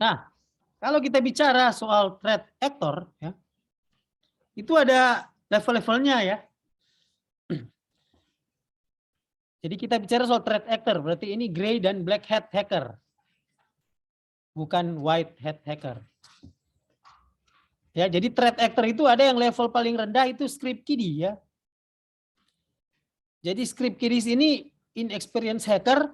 Nah, kalau kita bicara soal threat actor, ya, itu ada level-levelnya ya. Jadi kita bicara soal threat actor, berarti ini gray dan black hat hacker, bukan white hat hacker. Ya, jadi threat actor itu ada yang level paling rendah itu script kiddie ya. Jadi script kiddies ini inexperienced hacker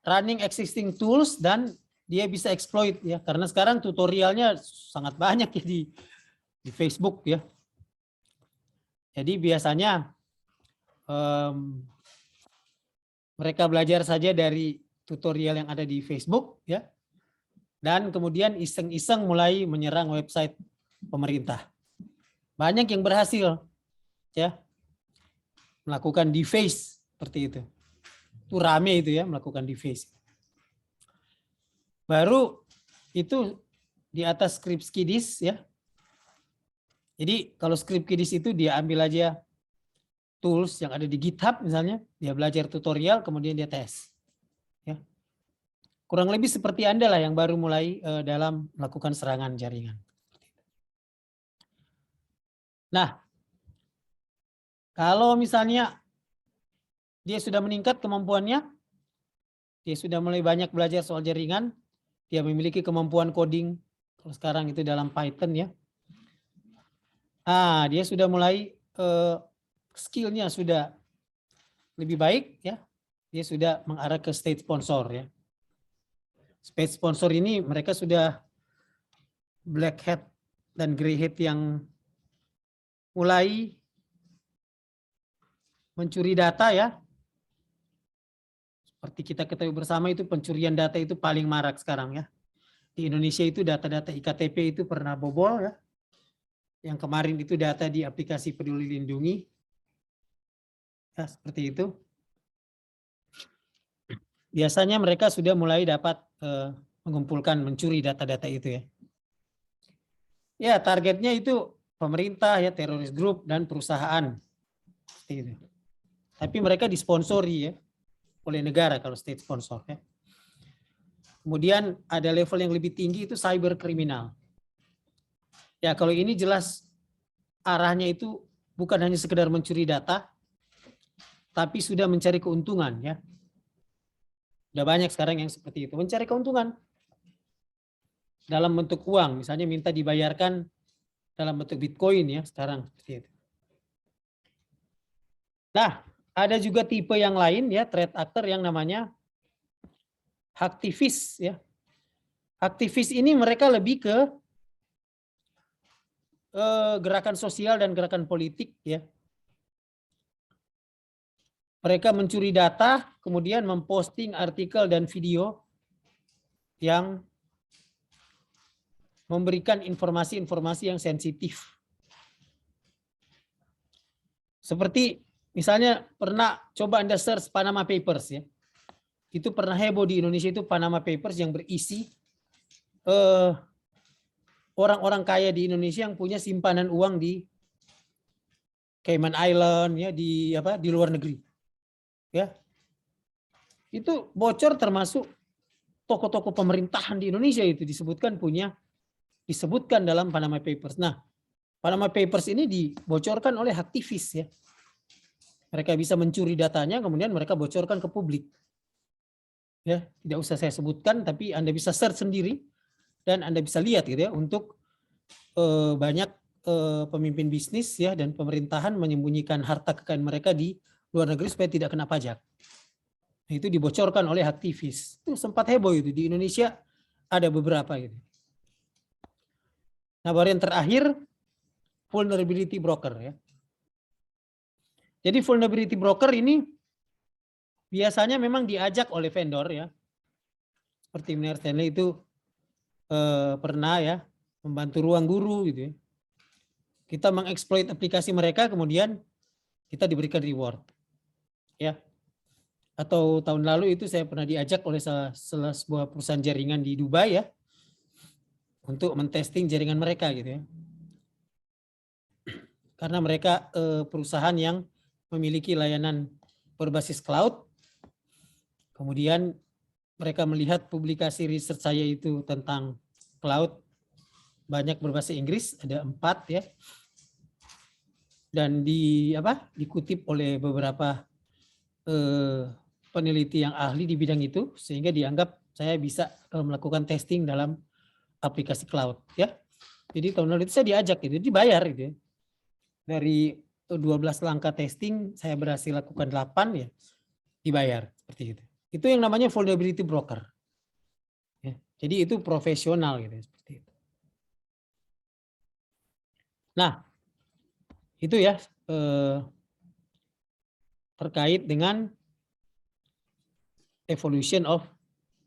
running existing tools dan dia bisa exploit ya, karena sekarang tutorialnya sangat banyak ya di Facebook ya. Jadi biasanya mereka belajar saja dari tutorial yang ada di Facebook ya, dan kemudian iseng-iseng mulai menyerang website pemerintah. Banyak yang berhasil ya melakukan deface seperti itu. Itu rame itu ya, melakukan deface. Baru itu di atas script kiddies ya. Jadi kalau script kiddies itu dia ambil aja tools yang ada di GitHub misalnya, dia belajar tutorial kemudian dia tes. Ya. Kurang lebih seperti Anda lah yang baru mulai dalam melakukan serangan jaringan. Nah, kalau misalnya dia sudah meningkat kemampuannya, dia sudah mulai banyak belajar soal jaringan, dia memiliki kemampuan coding, kalau sekarang itu dalam Python ya. Nah, dia sudah mulai skillnya sudah lebih baik ya, dia sudah mengarah ke state sponsor ya. State sponsor ini mereka sudah black hat dan grey hat yang mulai mencuri data ya. Seperti kita ketahui bersama itu pencurian data itu paling marak sekarang ya. Di Indonesia itu data-data IKTP itu pernah bobol ya. Yang kemarin itu data di aplikasi Peduli Lindungi. Ya, seperti itu. Biasanya mereka sudah mulai dapat mengumpulkan, mencuri data-data itu ya. Ya, targetnya itu pemerintah ya, teroris grup dan perusahaan. Seperti itu. Tapi mereka disponsori ya oleh negara kalau state sponsor ya. Kemudian ada level yang lebih tinggi itu cyber kriminal. Ya, kalau ini jelas arahnya itu bukan hanya sekedar mencuri data, tapi sudah mencari keuntungan ya. Sudah banyak sekarang yang seperti itu, mencari keuntungan dalam bentuk uang, misalnya minta dibayarkan dalam bentuk Bitcoin ya sekarang seperti itu. Nah, ada juga tipe yang lain ya, threat actor yang namanya aktivis ya. Aktivis ini mereka lebih ke gerakan sosial dan gerakan politik ya. Mereka mencuri data, kemudian memposting artikel dan video yang memberikan informasi-informasi yang sensitif. Seperti misalnya pernah coba Anda search Panama Papers ya. Itu pernah heboh di Indonesia itu Panama Papers yang berisi orang-orang kaya di Indonesia yang punya simpanan uang di Cayman Island ya, di luar negeri. Ya. Itu bocor termasuk tokoh-tokoh pemerintahan di Indonesia itu disebutkan dalam Panama Papers. Nah, Panama Papers ini dibocorkan oleh aktivis ya. Mereka bisa mencuri datanya kemudian mereka bocorkan ke publik. Ya, tidak usah saya sebutkan tapi Anda bisa search sendiri dan Anda bisa lihat gitu ya, untuk banyak pemimpin bisnis ya dan pemerintahan menyembunyikan harta kekayaan mereka di luar negeri supaya tidak kena pajak. Nah, itu dibocorkan oleh aktivis. Itu sempat heboh itu di Indonesia, ada beberapa gitu. Nah, baru yang terakhir vulnerability broker ya. Jadi vulnerability broker ini biasanya memang diajak oleh vendor ya. Seperti Morgan Stanley itu pernah ya membantu Ruang Guru gitu ya. Kita mengeksploit aplikasi mereka kemudian kita diberikan reward. Ya. Atau tahun lalu itu saya pernah diajak oleh salah sebuah perusahaan jaringan di Dubai ya untuk mentesting jaringan mereka gitu ya. Karena mereka perusahaan yang memiliki layanan berbasis cloud, kemudian mereka melihat publikasi riset saya itu tentang cloud banyak berbahasa Inggris, ada 4 ya. Dan dikutip oleh beberapa peneliti yang ahli di bidang itu, sehingga dianggap saya bisa melakukan testing dalam aplikasi cloud ya. Jadi tahun lalu itu saya diajak gitu, dibayar gitu ya. Dari 12 langkah testing saya berhasil lakukan 8 ya, dibayar seperti itu. Itu yang namanya vulnerability broker. Ya, jadi itu profesional gitu ya, seperti itu. Nah, itu ya terkait dengan evolution of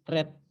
threat